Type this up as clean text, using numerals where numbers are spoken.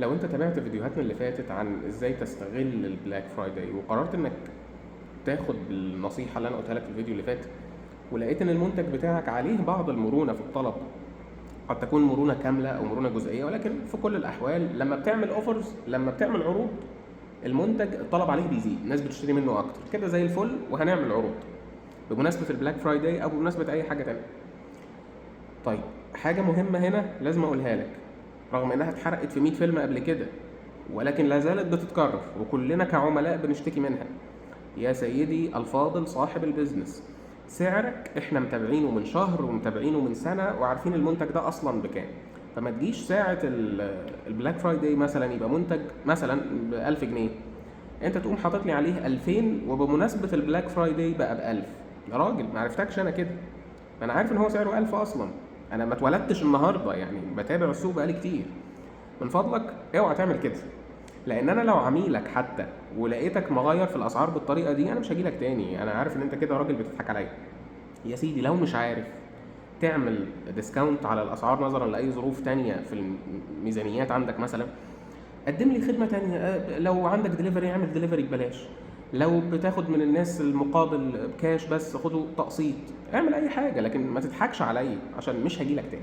لو انت تابعت فيديوهاتنا اللي فاتت عن ازاي تستغل البلاك فرايداي وقررت انك تاخد بالنصيحه اللي انا قلتها لك في الفيديو اللي فات، ولقيت ان المنتج بتاعك عليه بعض المرونه في الطلب، قد تكون مرونه كامله او مرونه جزئيه، ولكن في كل الاحوال لما بتعمل اوفرز، لما بتعمل عروض، المنتج الطلب عليه بيزيد، الناس بتشتري منه اكتر كده زي الفل. وهنعمل عروض بمناسبه البلاك فرايداي او بمناسبه اي حاجه تانية. طيب، حاجه مهمه هنا لازم اقولها لك، رغم انها اتحرقت في 100 فيلم قبل كده ولكن لا زالت بتتكرر وكلنا كعملاء بنشتكي منها. يا سيدي الفاضل صاحب البيزنس، سعرك احنا متابعينه من شهر ومتابعينه من سنة وعارفين المنتج ده اصلا بكام. فما تجيش ساعة البلاك فرايداي مثلا يبقى منتج مثلا ب1000 جنيه، انت تقوم حاطط لي عليه 2000 وبمناسبة البلاك فرايداي بقى ب1000. يا راجل ما عرفتكش انا كده، انا عارف ان هو سعره 1000 اصلا، انا ما اتولدتش النهارده، يعني بتابع السوق بقالي كتير. من فضلك اوعى تعمل كده، لان انا لو عميلك حتى ولقيتك مغير في الاسعار بالطريقه دي انا مش هجيلك تاني، انا عارف ان انت كده راجل بتضحك عليا. يا سيدي لو مش عارف تعمل ديسكاونت على الاسعار نظرا لاي ظروف تانية في الميزانيات عندك مثلا، قدم لي خدمه تانية. لو عندك دليفري اعمل دليفري ببلاش، لو بتاخد من الناس المقابل كاش بس خده تقسيط، اعمل اي حاجه، لكن ما تضحكش عليا عشان مش هجيلك تاني.